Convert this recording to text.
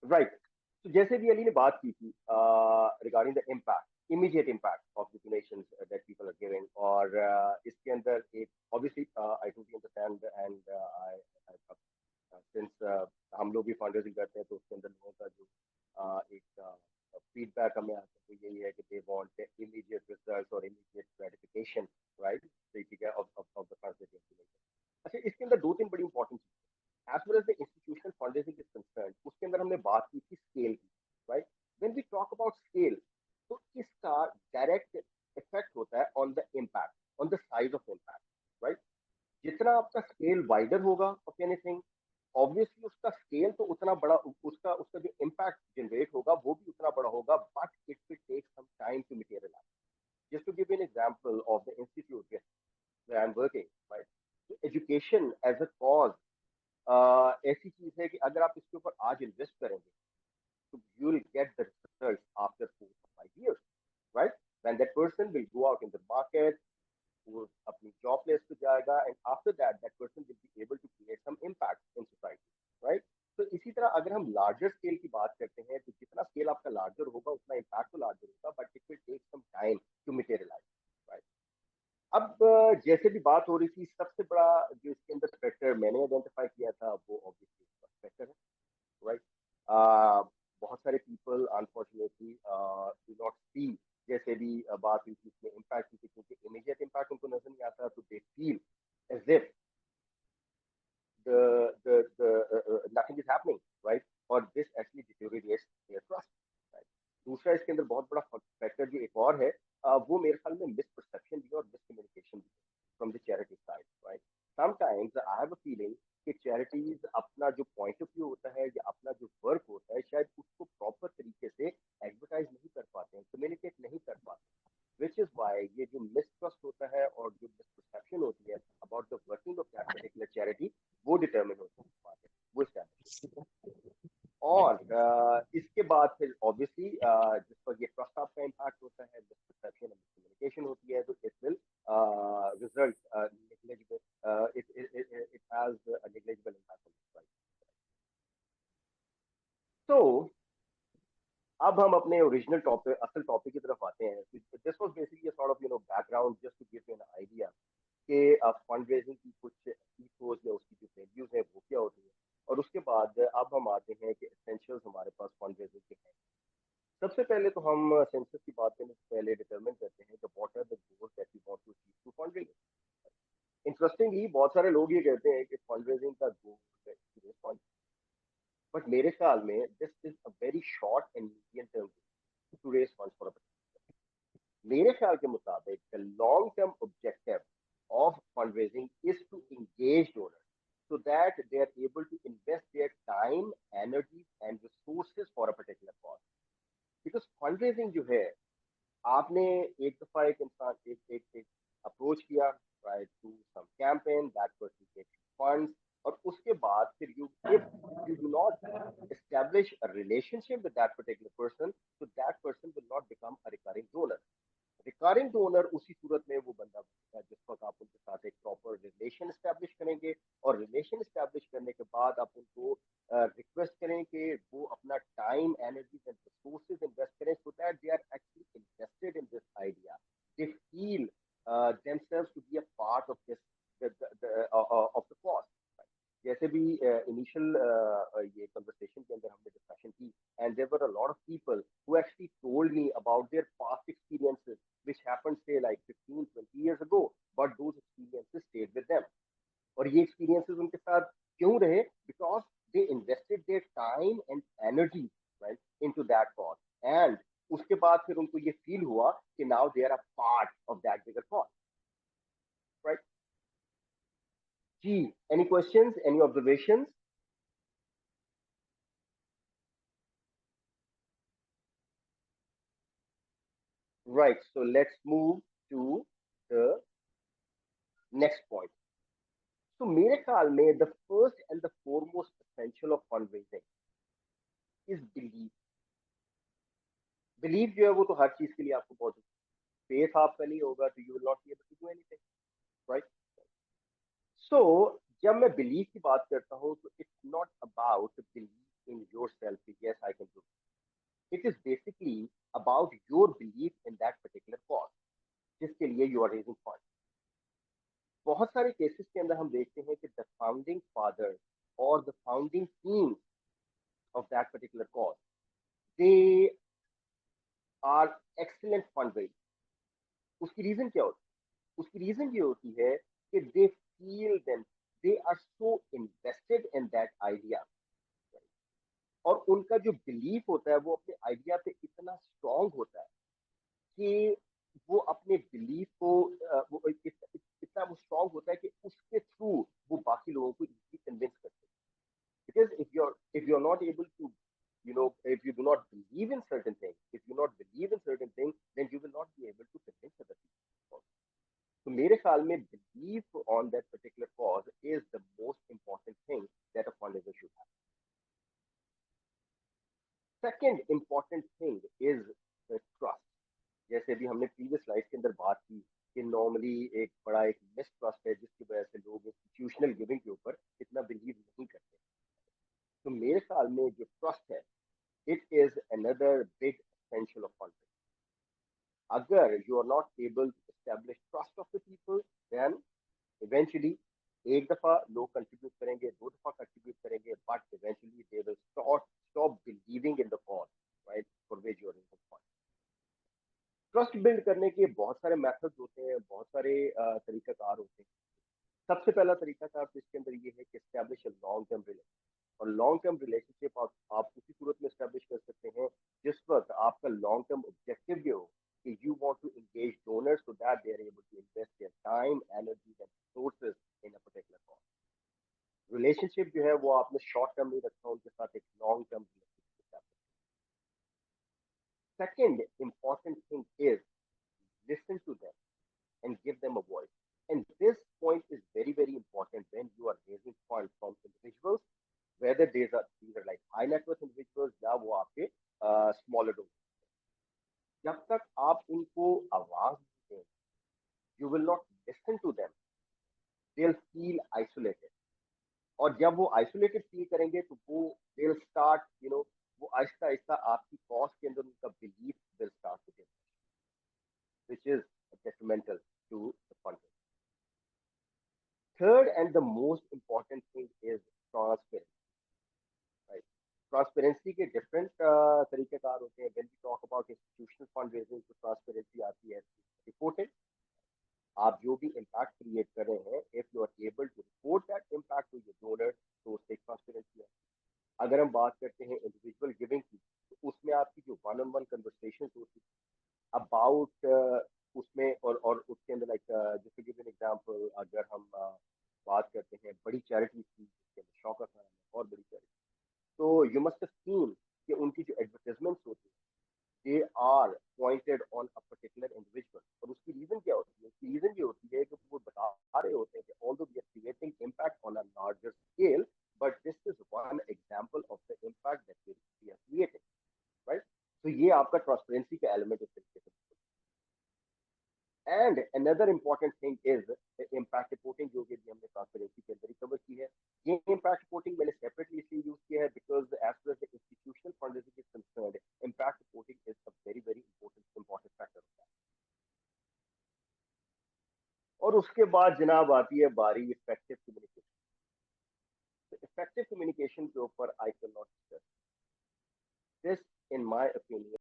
Right. तो जैसे भी अली ने बात की थी regarding the impact, immediate impact of the donations that people are giving, और इसके अंदर एक obviously I totally understand and I since हम लोग भी फंड रेजिंग करते हैं, तो उसके अंदर लोगों का जो एक फीडबैक हमें आता है वो यही है कि दे वांट इमीडिएट रिजल्ट्स और इमीडिएट ग्रेटिफिकेशन, राइट, ठीक है, of the funds that you. अच्छा, इसके अंदर दो तीन बड़ी इंपॉर्टेंट चीजें, as well as the institutional funding is concern, उसके अंदर हमने बात की थी स्केल की, right. When we talk about scale, तो इसका डायरेक्ट इफेक्ट होता है on the impact, on the size of impact, right. जितना आपका स्केल वाइडर होगा ऑफ एनीथिंग, ऑब्वियसली उसका स्केल तो उतना बड़ा, उसका उसका जो इम्पैक्ट जनरेट होगा वो भी उतना बड़ा होगा, but it will take some time to materialise. Just to give an example of the institute where I'm working, right? So education as a cause ऐसी चीज है कि अगर आप इसके ऊपर आज इन्वेस्ट करेंगे, तो you will get the results after 4 or 5 years, right? When that person will go out in the market, वो अपनी जॉब प्लेस पे जाएगा, and after that that person will be able to create some impact in society, right. तो इसी तरह अगर हम larger scale की बात करते हैं, तो जितना स्केल आपका लार्जर होगा उतना इम्पैक्ट तो लार्जर होगा, but it will take some time to materialise, right. अब जैसे भी बात हो रही थी, सबसे बड़ा जो इसके अंदर फैक्टर मैंने आइडेंटिफाई किया था वो ऑब्वियसली फैक्टर है, राइट। बहुत सारे पीपल अनफॉर्चुनेटली डू नॉट सी, जैसे भी बात हुई थी इसमें इम्पैक्ट की थी, क्योंकि इमीडिएट इम्पैक्ट उनको नजर नहीं आता, तो they feel as if the nothing is happening, right? और this actually deteriorates their trust, right? दूसरा इसके अंदर बहुत बड़ा फैक्टर जो एक और है, वो मेरे ख्याल में मिसपरसेप्शन भी है और मिसकम्युनिकेशन भी है from the charity side, right. Sometimes I have a feeling कि चैरिटीज अपना जो पॉइंट ऑफ व्यू होता है या अपना जो वर्क होता है, शायद उसको प्रॉपर तरीके से एडवर्टाइज नहीं कर पाते हैं, कम्युनिकेट नहीं कर पाते, विच इज वाई ये जो मिसट्रस्ट होता है और जो मिसपरसेप्शन होती है about the working of that particular charity, वो डिटर्मिन होती है बात है, वो एस्टैब्लिश होती है। और इसके बाद फिर ऑब्वियसली जिस पर ये ट्रस्ट आपका इम्पैक्ट होता है, मिसपरसेप्शन और मिसकम्युनिकेशन होती है, तो it will result negligible, it has a negligible impact on right. तो अब हम अपने ओरिजिनल टॉपिक, असल टॉपिक की तरफ आते हैं। This was basically sort of background just to give you an idea कि फंड रेजिंग की कुछ ईथोस या उसकी जो वैल्यूज है वो क्या होती है, और उसके बाद अब हम आते हैं कि एसेंशियल्स हमारे पास फंड रेजिंग के हैं। सबसे पहले तो हम सेंसस की बात करने से पहले डिटरमिन करते हैं कि what are the goals that we want to achieve through fund raising. Interestingly बहुत सारे लोग ये कहते हैं कि फंड रेजिंग का गोल है to raise funds, बट मेरे ख्याल में this is a very short and medium term to raise funds for. मेरे ख्याल के मुताबिक the long term objective of fundraising is to engage donors so that they are able to invest their time, energy, and resources for a particular cause. Because fundraising जो है, आपने एक दफा एक इंसान एक अप्रोच किया, right, to some campaign, that person gets funds, और उसके बाद फिर you, if you do not establish a relationship with that particular person, so that person will not become a recurring donor। Recurring donor उसी सूरत में वो बंदा बनेगा जिस वक्त आप उनके साथ एक प्रॉपर रिलेशन स्टैब्लिश करेंगे, और रिलेशन स्टैब्लिश करने के बाद आप उनको रिक्वेस्ट करें कि वो अपना time, energy and resources invest करें, so that they are actually invested in this idea, they feel themselves to be a part of this of the cause। जैसे भी इनिशियल ये कन्वर्सेशन के अंदर हमने डिस्कशन की, and there were a lot of people who actually told me about their past experiences which happened say like 15-20 years ago, but those experiences stayed with them। और ये experiences उनके साथ क्यों रहे? Because they invested their time and energy, right, into that cause, and उसके बाद फिर उनको ये फील हुआ कि now they are a part of that bigger cause, right? Ji, any questions, any observations? Right, so let's move to the next point। तो मेरे ख्याल में the first and the foremost essential of fund raising is believe. Believe जो है वो तो हर चीज के लिए आपको बहुत, फेथ आपका नहीं होगा तो you will not be able to do anything, right. So जब मैं बिलीव की बात करता हूँ, तो it's not about believe in yourself. Yes, I can do it. It is basically about your belief in that particular cause जिसके लिए you are raising funds. बहुत सारे केसेस के अंदर हम देखते हैं कि द फाउंडिंग फादर और the founding team of that particular cause they are excellent fund. उसकी रीजन क्या होती है? उसकी रीजन ये होती है कि they feel them, they are so invested in that idea, और उनका जो बिलीफ होता है वो अपने आइडिया पे इतना स्ट्रांग होता है कि वो अपने बिलीफ को इतना वो स्ट्रांग होता है कि उसके थ्रू वो बाकी लोगों को इजीली कन्विंस करते हैं. Because if you're not able to, if you do not believe in certain things, if you not believe in certain things, then you will not be able to convince other people. So मेरे ख्याल में belief on that particular cause is the most important thing that a fundraiser should have. Second important thing is the trust. जैसे अभी हमने previous slide के अंदर बात की कि नॉर्मली एक बड़ा एक मिसट्रस्ट है जिसकी वजह से लोग इंस्टीट्यूशनल गिविंग के ऊपर इतना बिलीव नहीं करते. तो मेरे ख्याल में जो ट्रस्ट है, it is another big essential of fundraising. अगर you are not able to establish trust of the people, then eventually एक दफा लोग कंट्रीब्यूट करेंगे, दो दफा कंट्रीब्यूट करेंगे, but eventually they will stop believing in the cause, right, for which you are in the fund. Trust build करने के बहुत सारे मेथड्स होते हैं, बहुत सारे तरीकाकार होते हैं. सबसे पहला तरीकाकार तो इसके अंदर ये है कि establish a long term relation. और लॉन्ग टर्म रिलेशनशिप आप उसी सूरत में एस्टैब्लिश कर सकते हैं जिस वक्त आपका लॉन्ग टर्म ऑब्जेक्टिव ये हो कि you want to engage donors so that they are able to invest their time, energy and resources in a particular cause. Relationship जो है वो आपने शॉर्ट टर्म में रखा, उनके साथ एक long term relationship. Second important thing is listen to them and give them a voice. And this point is very, very important when you are raising funds from individuals, whether these are like high net worth individuals या वो आपके smaller donors. जब तक आप उनको आवाज दें, you will not listen to them, they'll feel isolated. और जब वो आइसोलेटेड फील करेंगे तो वो they'll start, वो आहिस्ता आहिस्ता आपकी कॉज के अंदर उनका belief will start to get, which is detrimental to the funding. Third and the most important thing is transparency. Right? Transparency के different तरीकेकार होते हैं. When we talk about institutional fundraising, तो transparency आती है reporting. आप जो भी impact create कर रहे हैं, if you are able to report that impact to your donor, तो उससे transparency है. अगर हम बात करते हैं individual giving की, तो उसमें आपकी जो one-on-one conversations होती है about उसमें और उसके अंदर लाइक जैसे गिव एन एग्जांपल, अगर हम बात करते हैं बड़ी चैरिटी की जिसके अंदर शौकत खान है और बड़ी चैरिटी, तो यू मस्ट हैव सीन कि उनकी जो एडवर्टाइजमेंट्स होती है they are pointed on a particular individual. और उसकी रीजन क्या होती है? उसकी रीजन ये होती है कि वो बता रहे होते हैं कि although we are creating impact on a larger scale, but this is one example of the impact that we are creating, right. तो ये आपका ट्रांसपेरेंसी का एलिमेंट इस तरीके से. And another important thing is impact reporting, जो कि हमने ट्रांसपेरेंसी के अंदर ही कवर की है. ये इम्पैक्ट रिपोर्टिंग मैंने सेपरेटली इसलिए यूज किया है because as far as the institutional fundraising is concerned, impact reporting is a very very important factor होता है. और उसके बाद जनाब आती है बारी इफेक्टिव कम्युनिकेशन. इफेक्टिव कम्युनिकेशन के ऊपर I can not this in my opinion